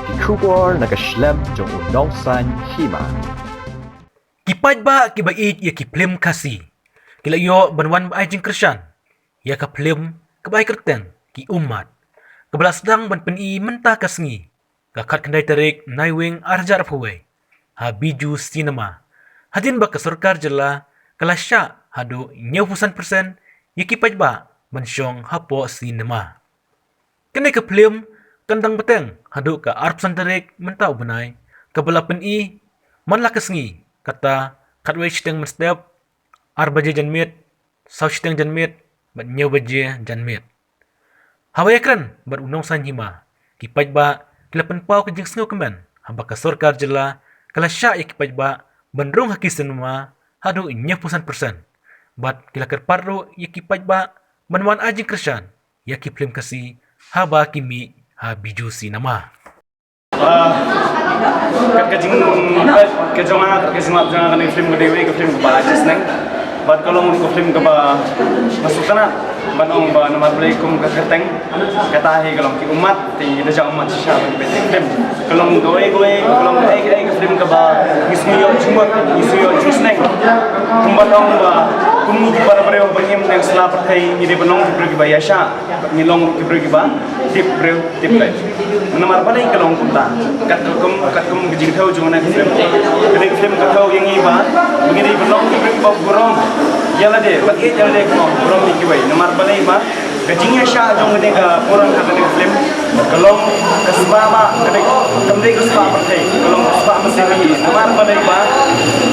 kikubor nakaslem jong unongsan hima. Kipad ba kibait ya kiplim kasi. Kilayo banwan ba ay jing Krisyan. Ya kaplim kabay kerten ki umat. Kabalasdang ban peni menta kasngi. Kakat kanday tarik naiwing arjar puwe. Ha biju sinema. Hadin ba ka sarkar jala kalasya hado 90% ya kipad ba mansyong hapo sinema. Kanay kaplim kandang beteng hado ka arpsan tarik menta ubunay. Kabala peni manlakasngi. Kata katway siteng menstep arbaje janmit saw siteng janmit bat nyaw baje janmit hawayakran bat unong san hima kipaj ba kilapan pau kajing sngaw kemen hamba ka sarkar jela kala sya ya kipaj ba bandrong hakisen ma hadu 90% bat kilakar parro ya kipaj ba manwan ajing Krisyan ya kiplim kasi haba kimi ha biju sinama kat kajing kejonga kesemat jangan kan film gede ke film ba ajas neng bat kalau mau film ke ba masukana banong ba nomor belaikum ke keteng katahi kalau ki umat ti ida jang umat sya ba film kalau goe kalau ai ke film ke ba ismiyo jus neng kumbatong ba kumu para breu bangim neng sela perthai ni de banong ki ba yasha ngilong ki ba tip breu tip lai nomor balai kalau kumta kat kum gijing thau jona film kene film ka thau yang iba begini banong ki ba gorong yala de bagai yala de ko gorong ki bai nomor balai ba gijing yasha jong de ka porang ka de film kalau kasba ba kene kamde kasba perthai kalau kasba masih ni nomor balai ba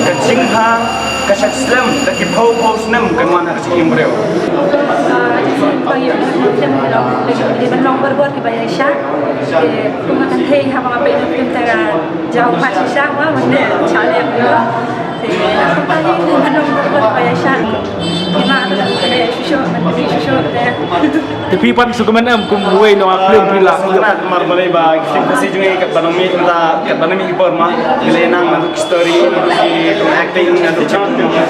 gijing ha kasak slam taki pau snem kanwan ha kasi imbreu Pagi film di Bandung berbuat di Bayasha, kumatan hei haba apa itu film tera jauh pasti sama mana cale juga. Pagi di Bandung berbuat di Bayasha, gimana ada susu ada. Tapi pan sukaman kum ruai no film pila. Sangat mar balai ba film kasi jungai kat Bandung mi kat Bandung mi ipor ma bilenang manuk story di acting adu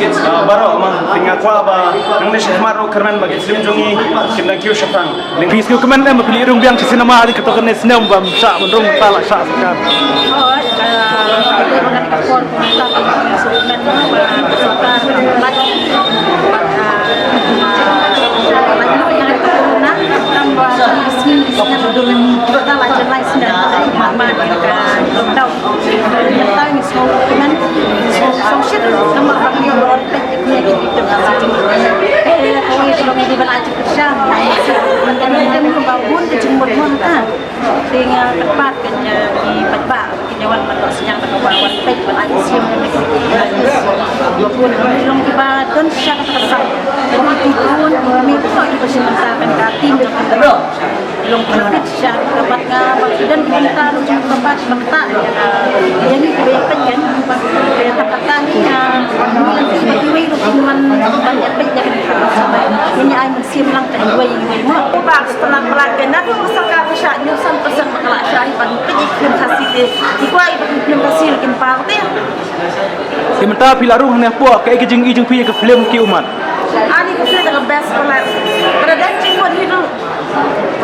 kids baro ma tinggal kwa ba nang nesih maro kerman bagi film jungi kena kiu syafang. Bis ku kemen pilih rung biang sinema hari ketokan senam bam sa rung talak sa sekan. Oh, kalau makan kapur, kita sudah tinggal tepat kenya di pajak kenyawan pada siang pada kawan pek pada siang pun belum tiba dan siapa terasa kemudian kami itu tak dipersilakan katim jangan belum terkait siapa dapat ngapa dan kita tempat mentak yang itu kebanyakan kan kata ni nanti berdiri rukuman banyak pek jangan sampai ini ay musim lang terdua yang mau pak setelah pelaksanaan itu masyarakat masyarakat sampai kalau syahid bagi film kasih deh, ikuai bagi film kasih lagi parti. Sementara pilaruh ni apa? Kayak kejeng pi ke film ki umat. Ani kusir dengan best pelat. Kerajaan cimut hidup.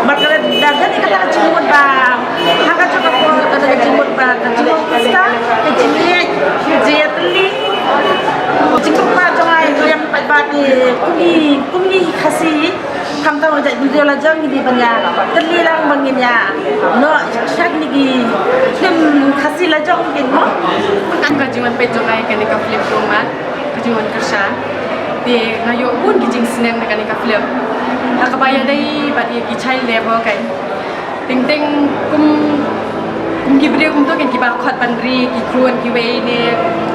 Berkerja dagang ni kata cimut bang. Haka cukup kata cimut bang. Cimut pesta, cimut, jatli. Cimut bang jangan yang bagi kumi kasih. Kamu tahu jadi video lajang ini banyak terlilang banginnya, no syak lagi film kasih lajang mungkin no. Kan kajian pejongai kan ika film rumah, kajian Krisyan, di ngayo pun kijing senen kan ika film. Nak bayar dari bagi kicai level kan, ting kum kibri kum tu kan kibar khot pandri, kikruan kiwei ni,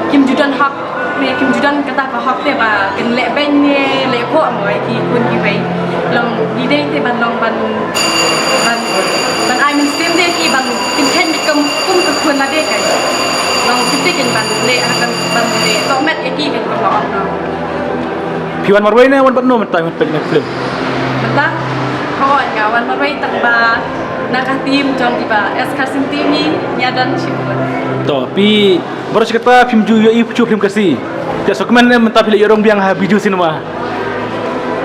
kim judan hak ni kim judan kata hak ni ba, kan leben ni lepo amoy kikruan kiwei. Long di day te ban long ban ai min sim de ki ban tin ken kum ke kun na de kai long tin ken ban le akan ban le to met ki ken ko long no Piwan marwai ni wan batno mentai men pek film. beta kawan kawan marwai tak ba nak tim jong tiba eskar sim tim ni nyadan sipun To pi baru cerita film ju film kasih. Dia sukaman mentai pilih rung biang ha biju sinema.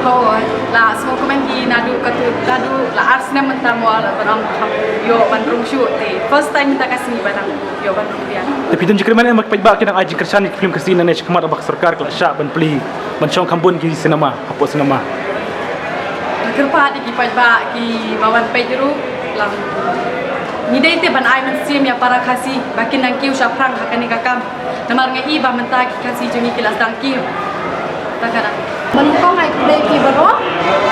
ko la semua komen ki nadu la ars nem mentamo la barang yo bandung shoot te first time minta kasih barang yo bandung dia Tapi dan jika mana magpaiba kinang aji kersan ni film kasi na ne kamar abak sarkar kala sya ban pli ban syong kambun ki sinema apo sinema. Kerpa di kipai ba ki bawan pejuru lang ni dai te ban ai man sim ya para kasih bakin nang kiu sya prang hakani kakam namar ngai ba menta ki kasih jungi kilas dang kiu takara Menukong ay kulay kibaro,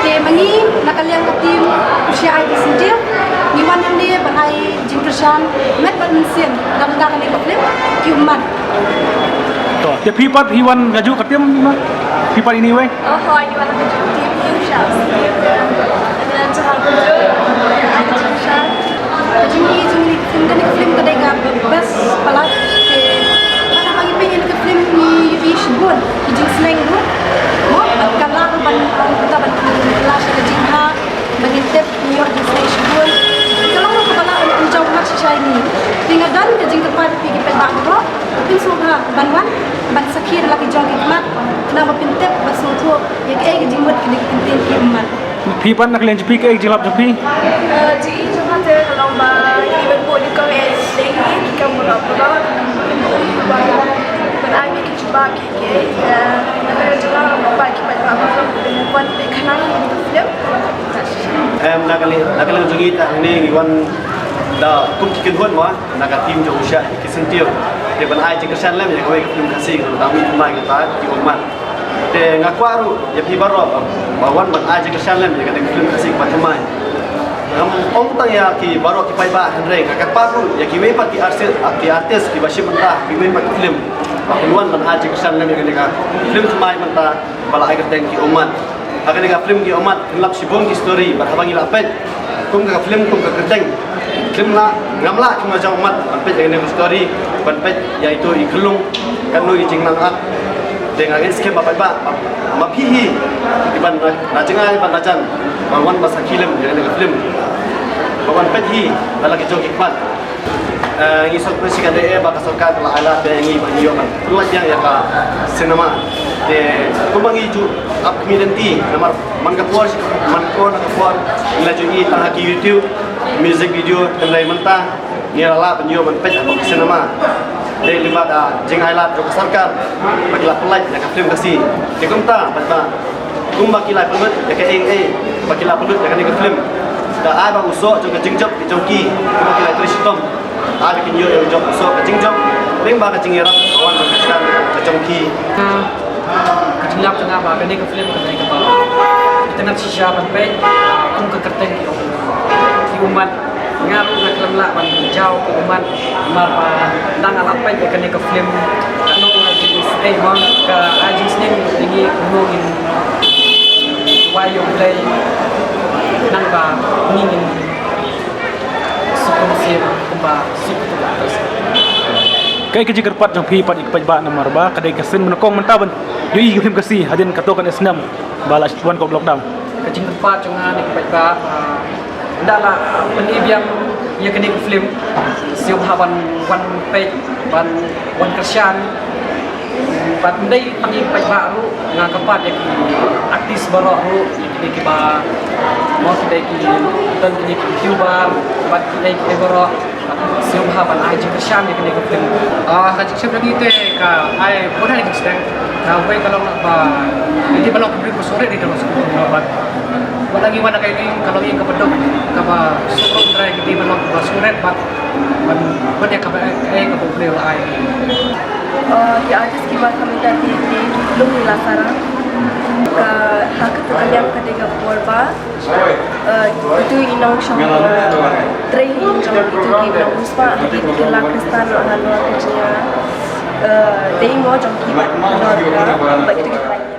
te mangi nakaliang katim usia ay kisindir, niwan yang dia berai jingkersan, met balansin, dalam dalam ni kaplip, kiuman. To, te pipat hiwan gaju katim ma. Pipat ini we. Oh, hoy di mana kajem tim usia. Dan cahal kajem, jingkersan, jungi film kadai gab bes palat te mana bagi pengen ke film ni ish gun, jing slang gun. Kalau ban kita ban kelas ke jingha mengintip nior di stage pun kalau mau kepala menjauh mat sisai ni tinggal dan ke jing depan pergi petak bro pin suha banwan ban sakir lagi jong hikmat nama pintip basutu ya ke jing mut kini tintin kimat Pipat nak lian jepi ke jilap jepi. ji cuma te kalau ba iban bo di kau es lagi kita mula berani kita cuba ke negara jelang apa kita buat kenal film em nakali jungi ta ni wan da kum ki ken hon ma naka tim jo usha ki sentiu te ban ai ji kersan lem ya ko film kasih da mi mai ta ki umat te ngakwaru ya pi baro ba wan ban ai ji kersan lem ya ka film kasih pa mai ong tang ya ki baro ki pai ba andre ka paru ya ki pa ki artis ki bashi menta ki pa film Pakuan ban haji kesan lem yang ka film semai menta bala ai kerten ki umat akan ka film ki umat kelap sibong ki story berhabangi lapet kum ka film kum ka kerten film la ngamla cuma jauh umat ampet yang ni story ban pet yaitu ikelung kan no ijing nang ak dengan skip apa ba mapihi di ban rajengai ban rajan bawan masa film yang ni film bawan pet hi dalam ki jong hikmat ngisok presi kada baka sarkar la ala pe ngi ba yo man luat yang ya ka cinema de kumangi ju up community namar man ka por man ko na ka por ila ju i ta ki youtube music video dan lai menta ni ala ben yo man pe apa cinema de lima da jing highlight jo sarkar bagi la pelaj ya ka film kasi de kumta ba kumba kilai pelut ya ka bagi la pelut ya ka ni ka film da ai ba usok jo ka jingjop ki jongki kumba kilai trisitom ada kinyo yang job so kacing job ring ba kacing irap kawan berkesan kacongki kacing lap tengah ba kene ke film kene ke ba kita nak sisa ban pe kum ke kerteng ki umat ngaru nak lemla ban jauh ke umat mar ba dang alat pe kene ke film anu lagi mang ke ajing sning ini ngomongin wayo play nang ba ngingin sih kumba suku tu atas. Kay kaji kerpat jang pi pat ikpat ba namar ba kadai kasen menokong mentaban. Yui film kasi hadin katokan esnam bala tuan ko lockdown. Kaji kerpat jangan ikpat ba ndala penibiang ya kene film siop hawan wan page wan kersian pat ndai pangi ikpat ba ru ngakapat ya artis baru ru kini ba mau kita dan kini YouTuber buat kita baru siapa haban aja kerjaan yang kini film haji siapa lagi itu ka ai boleh lagi sedang nah gue kalau apa jadi kalau beri sore di dalam sekolah buat lagi mana kayak ini kalau yang kepedok kapa suruh try kita belum sore buat ya kapa kapa beli ai ya artis kibar kami tadi di belum dilaksanakan ke hak yang ketiga porba itu inang sama training sama itu kita uspa di dalam kristal haluan kerja demo jangki haluan kerja begitu kita